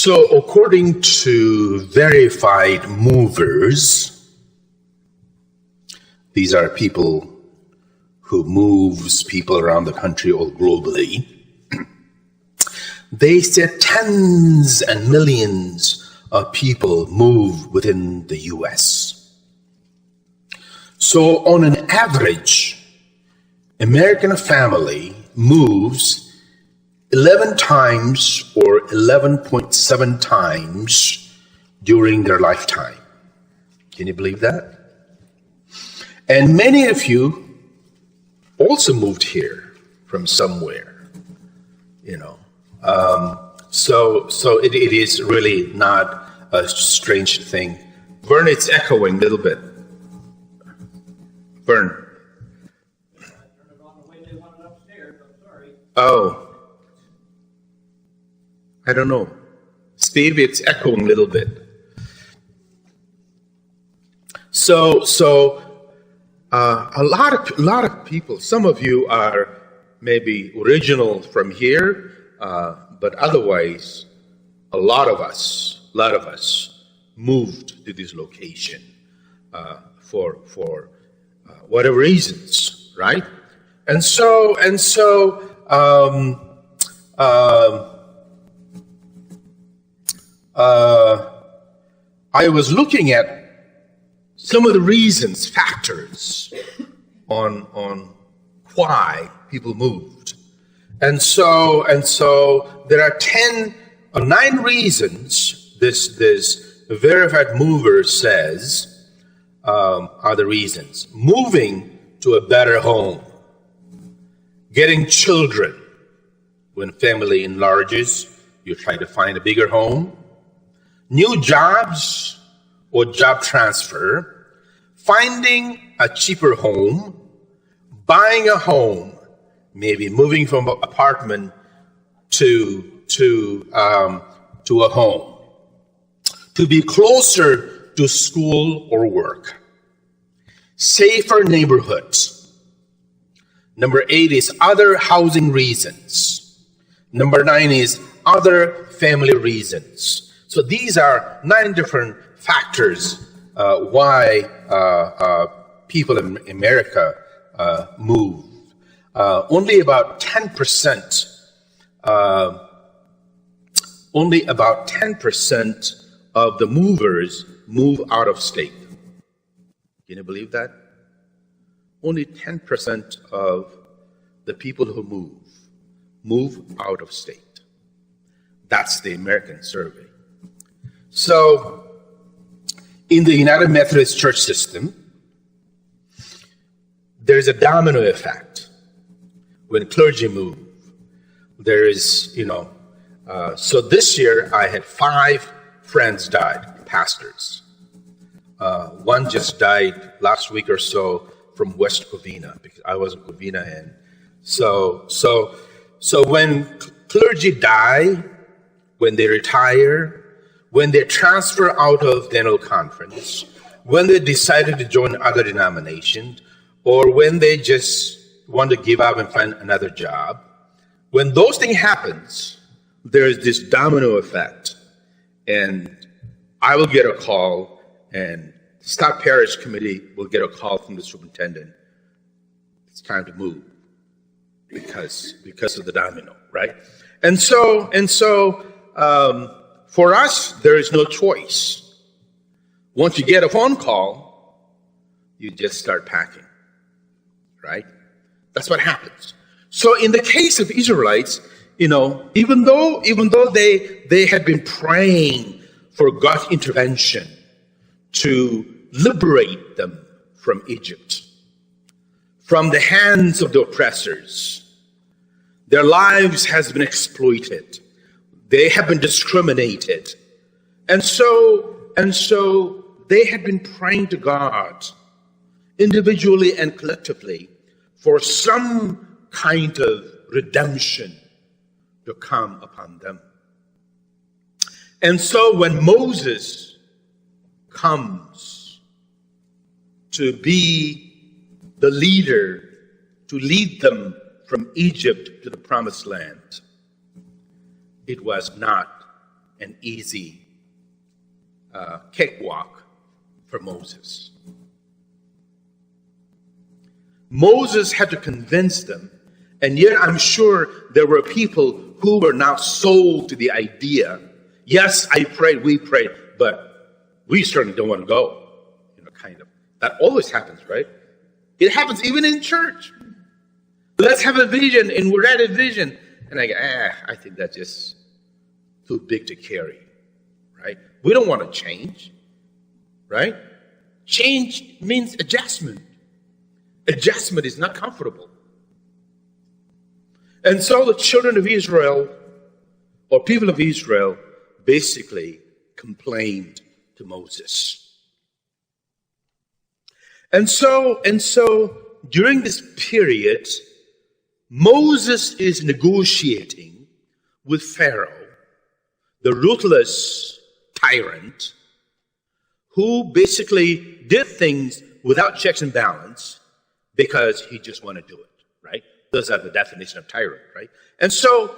So according to verified movers, these are people who moves people around the country or globally, they said tens and millions of people move within the U.S. So on an average, American family moves 11 times or 11.7 times during their lifetime. Can you believe that? And many of you also moved here from somewhere, you know. So it is really not a strange thing. Vern, it's echoing a little bit. Vern. Oh. I don't know. Steve, it's echoing a little bit. So a lot of people, some of you are maybe original from here, but otherwise, a lot of us moved to this location for whatever reasons, right? And so I was looking at some of the reasons, factors on why people moved. And so there are 9 reasons this verified mover says are the reasons. Moving to a better home, getting children. When family enlarges, you try to find a bigger home. New jobs or job transfer, finding a cheaper home, buying a home, maybe moving from an apartment to a home, to be closer to school or work, safer neighborhoods. Number 8 is other housing reasons. Number 9 is other family reasons. So these are 9 different factors why people in America move. Only about 10% of the movers move out of state. Can you believe that? Only 10% of the people who move out of state. That's the American survey. So, in the United Methodist Church system, there's a domino effect. When clergy move, there is, so this year I had 5 friends died, pastors. One just died last week or so from West Covina, because I was in Covina, and so when clergy die, when they retire, when they transfer out of dental conference, when they decided to join other denominations, or when they just want to give up and find another job, when those things happens, there is this domino effect, and I will get a call, and the Stock Parish Committee will get a call from the superintendent. It's time to move because of the domino, right? And so for us, there is no choice. Once you get a phone call, you just start packing, right? That's what happens. So in the case of Israelites, even though they had been praying for God's intervention to liberate them from Egypt, from the hands of the oppressors, their lives has been exploited. They have been discriminated. And so they had been praying to God, individually and collectively, for some kind of redemption to come upon them. And so when Moses comes to be the leader, to lead them from Egypt to the promised land, it was not an easy cakewalk for Moses. Moses had to convince them, and yet I'm sure there were people who were now sold to the idea, yes, I prayed, we prayed, but we certainly don't want to go. Kind of. That always happens, right? It happens even in church. Let's have a vision, and we're at a vision. And I go, I think that's just too big to carry, right? We don't want to change, right? Change means adjustment. Adjustment is not comfortable. And so the children of Israel, or people of Israel, basically complained to Moses. And so during this period, Moses is negotiating with Pharaoh, the ruthless tyrant, who basically did things without checks and balance because he just wanted to do it, right? Those are the definition of tyrant, right? And so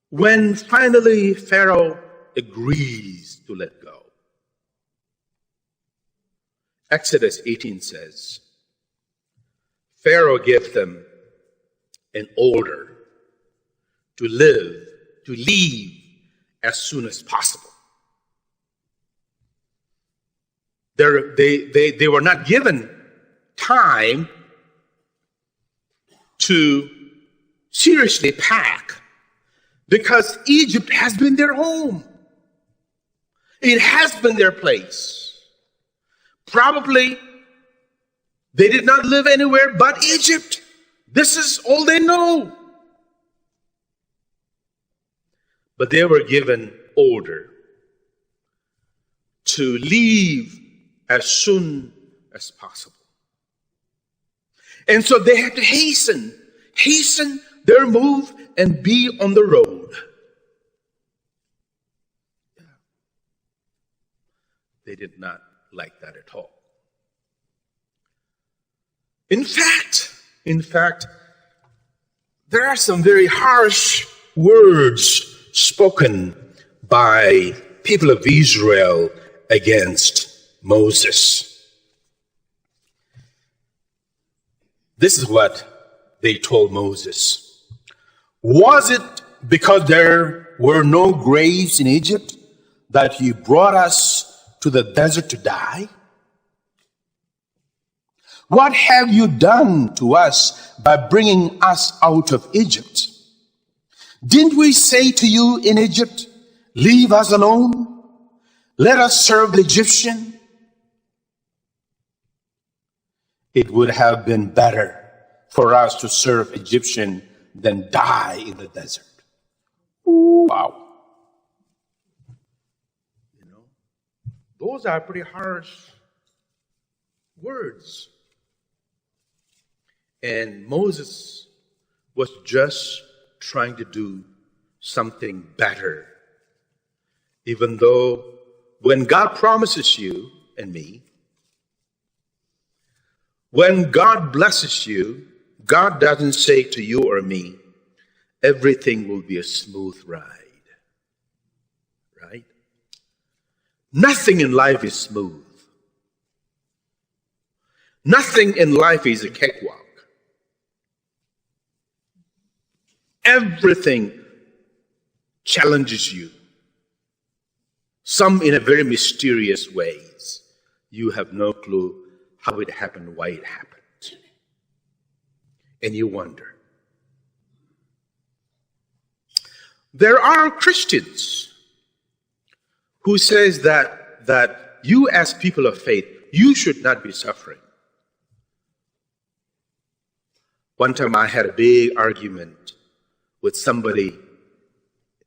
when finally Pharaoh agrees to let go, Exodus 18 says, Pharaoh gave them an order to leave as soon as possible. They were not given time to seriously pack because Egypt has been their home. It has been their place. Probably they did not live anywhere but Egypt. This is all they know. But they were given order to leave as soon as possible. And so they had to hasten their move and be on the road. They did not like that at all. In fact, there are some very harsh words spoken by people of Israel against Moses. This is what they told Moses. Was it because there were no graves in Egypt that you brought us to the desert to die? What have you done to us by bringing us out of Egypt? Didn't we say to you in Egypt, leave us alone? Let us serve the Egyptian? It would have been better for us to serve Egyptian than die in the desert. Wow. Those are pretty harsh words. And Moses was just trying to do something better. Even though when God promises you and me, when God blesses you, God doesn't say to you or me, everything will be a smooth ride. Right? Nothing in life is smooth. Nothing in life is a cakewalk. Everything challenges you. Some in a very mysterious ways. You have no clue how it happened, why it happened. And you wonder. There are Christians who says that you as people of faith, you should not be suffering. One time I had a big argument with somebody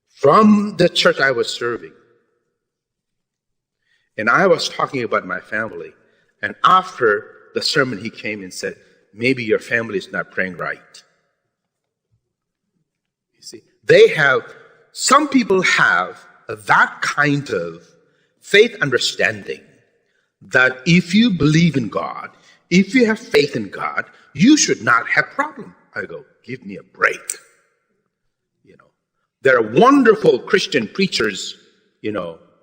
from the church I was serving. And I was talking about my family. And after the sermon, he came and said, maybe your family is not praying right. You see, some people have that kind of faith understanding that if you believe in God, if you have faith in God, you should not have problem. I go, give me a break. There are wonderful Christian preachers,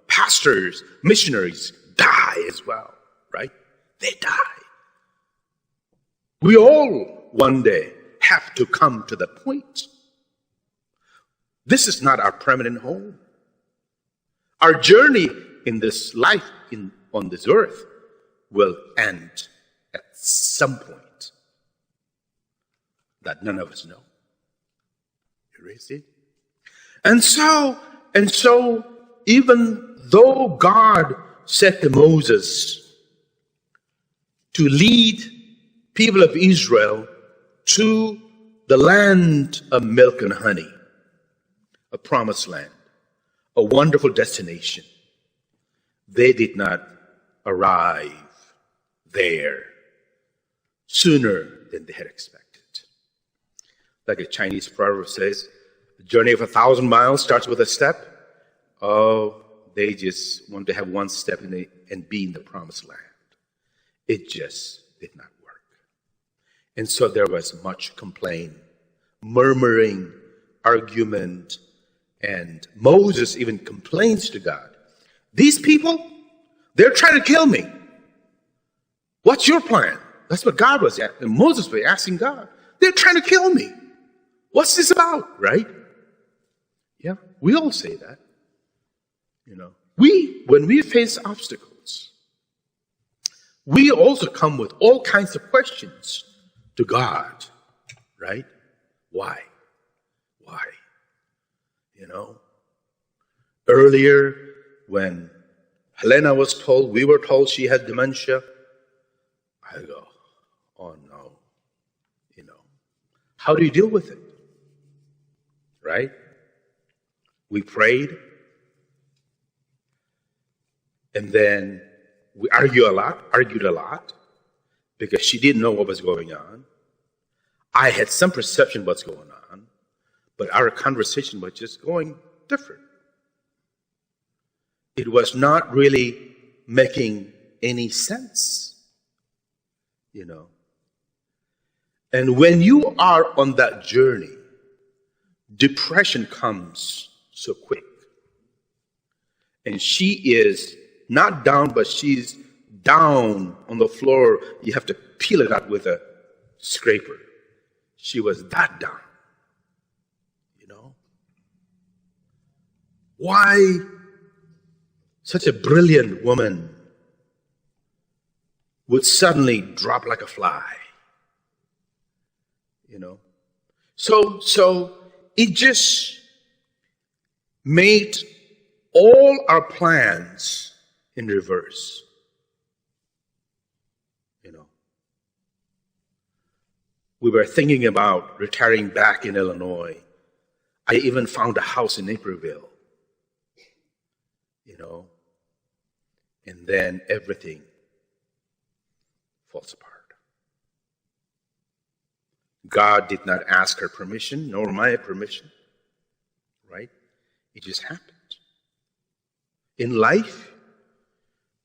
pastors, missionaries die as well, right? They die. We all one day have to come to the point. This is not our permanent home. Our journey in this life on this earth will end at some point that none of us know. You see? And so, even though God said to Moses to lead people of Israel to the land of milk and honey, a promised land, a wonderful destination, they did not arrive there sooner than they had expected. Like a Chinese proverb says, the journey of 1,000 miles starts with a step. Oh, they just want to have one step and be in the promised land. It just did not work. And so there was much complaint, murmuring, argument, and Moses even complains to God. These people, they're trying to kill me. What's your plan? That's what God was asking. And Moses was asking God. They're trying to kill me. What's this about, right? Yeah, we all say that. When we face obstacles, we also come with all kinds of questions to God, right? Why? Earlier, when Helena we were told she had dementia, I go, oh no, how do you deal with it? Right? We prayed, and then we argued a lot, because she didn't know what was going on. I had some perception of what's going on, but our conversation was just going different. It was not really making any sense, And when you are on that journey, depression comes so quick. And she is not down, but she's down on the floor. You have to peel it out with a scraper. She was that down. Why such a brilliant woman would suddenly drop like a fly? So it just made all our plans in reverse. We were thinking about retiring back in Illinois. I even found a house in Naperville. And then everything falls apart. God did not ask her permission, nor my permission, right? It just happened. In life,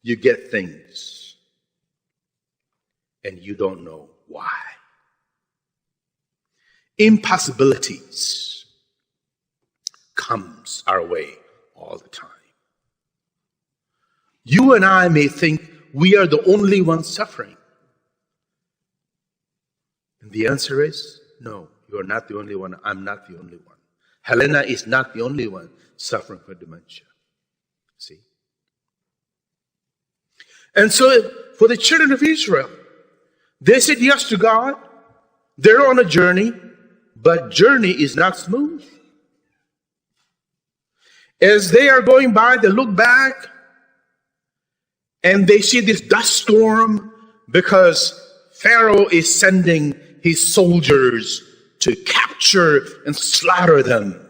you get things, and you don't know why. Impossibilities comes our way all the time. You and I may think we are the only ones suffering. And the answer is, no, you are not the only one. I'm not the only one. Helena is not the only one suffering from dementia. See? And so for the children of Israel, they said yes to God. They're on a journey, but journey is not smooth. As they are going by, they look back, and they see this dust storm because Pharaoh is sending his soldiers to capture and slaughter them.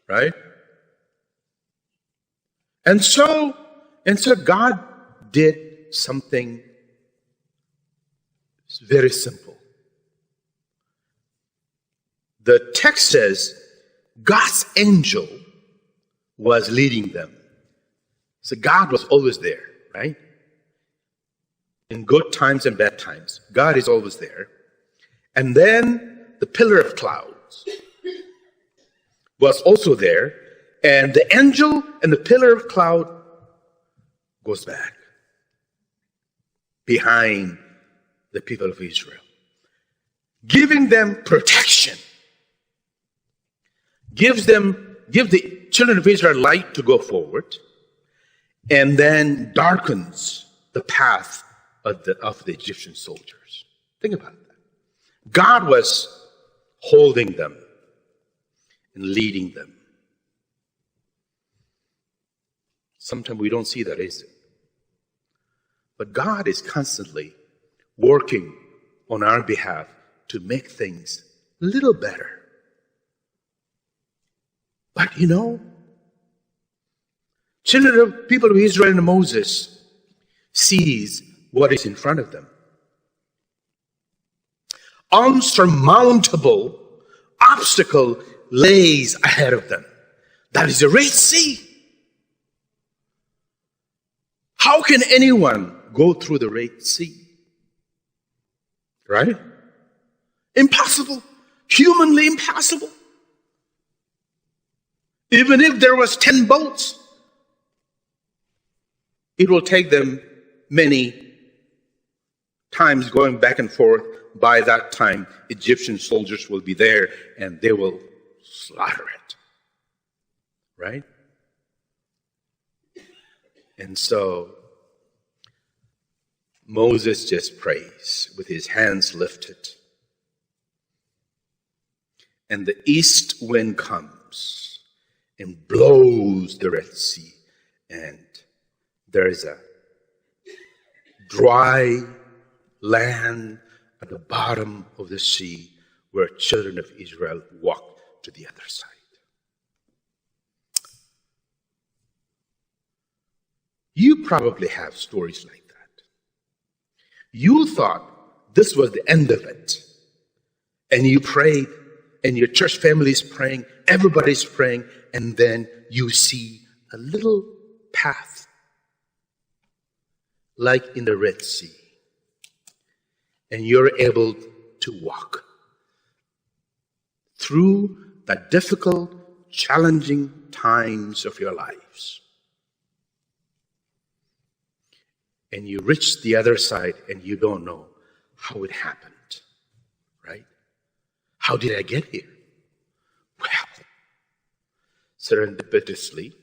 Right? And so God did something very simple. The text says God's angel was leading them. So God was always there, right? In good times and bad times, God is always there. And then the pillar of clouds was also there, and the angel and the pillar of cloud goes back behind the people of Israel, giving them protection, give the children of Israel light to go forward, and then darkens the path of the Egyptian soldiers. Think about that. God was holding them and leading them. Sometimes we don't see that, is it? But God is constantly working on our behalf to make things a little better. But children of people of Israel and Moses sees what is in front of them. Unsurmountable obstacle lays ahead of them. That is the Red Sea. How can anyone go through the Red Sea? Right? Impossible. Humanly impossible. Even if there was 10 boats, it will take them many times going back and forth. By that time, Egyptian soldiers will be there and they will slaughter it. Right? And so Moses just prays with his hands lifted. And the east wind comes and blows the Red Sea. And there is a dry land at the bottom of the sea where children of Israel walk to the other side. You probably have stories like that. You thought this was the end of it. And you prayed, and your church family is praying, everybody's praying, and then you see a little path like in the Red Sea. And you're able to walk through the difficult, challenging times of your lives. And you reach the other side and you don't know how it happened, right? How did I get here? Well, serendipitously,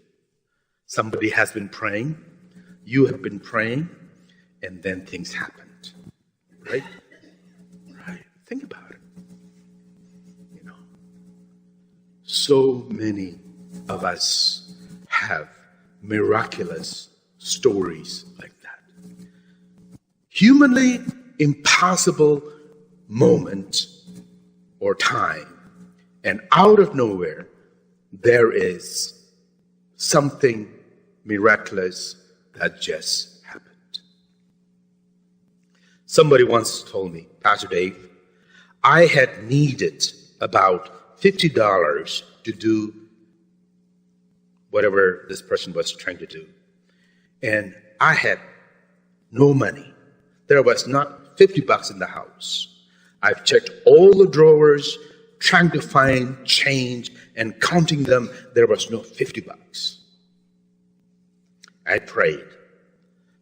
somebody has been praying, you have been praying, and then things happened. Right? Right. Think about it. So many of us have miraculous stories like that. Humanly impossible moment or time, and out of nowhere, there is something miraculous that just happened. Somebody once told me, Pastor Dave, I had needed about $50 to do whatever this person was trying to do. And I had no money. There was not $50 in the house. I've checked all the drawers, trying to find change and counting them. There was no $50. I prayed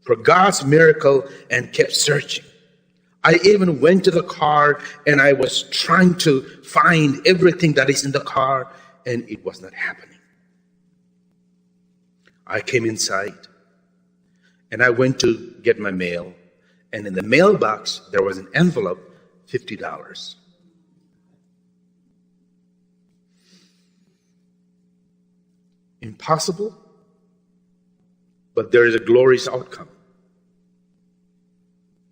for God's miracle and kept searching. I even went to the car and I was trying to find everything that is in the car, and it was not happening. I came inside and I went to get my mail, and in the mailbox there was an envelope, $50. Impossible, but there is a glorious outcome.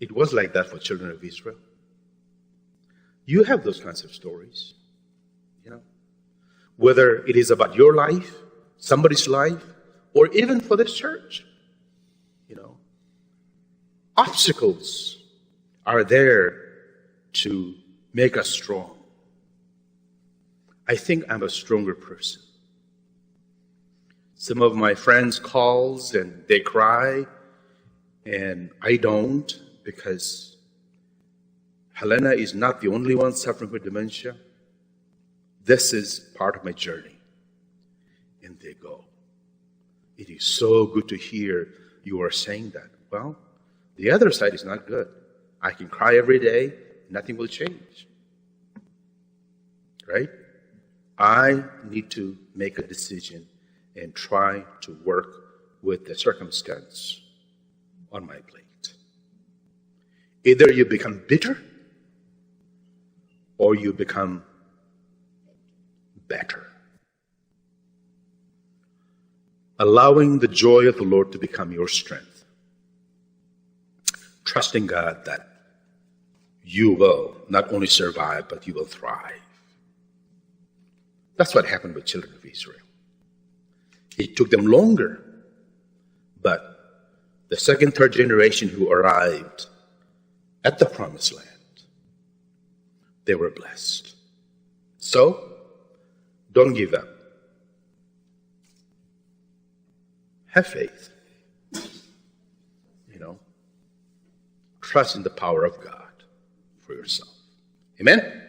It was like that for children of Israel. You have those kinds of stories, whether it is about your life, somebody's life, or even for the church. Obstacles are there to make us strong. I think I'm a stronger person. Some of my friends calls and they cry, and I don't, because Helena is not the only one suffering with dementia. This is part of my journey. and they go. It is so good to hear you are saying that. Well, the other side is not good. I can cry every day, nothing will change. Right? I need to make a decision and try to work with the circumstance on my plate. Either you become bitter or you become better. Allowing the joy of the Lord to become your strength. Trusting God that you will not only survive, but you will thrive. That's what happened with children of Israel. It took them longer, but the second, third generation who arrived at the promised land, they were blessed. So, don't give up. Have faith. Trust in the power of God for yourself. Amen?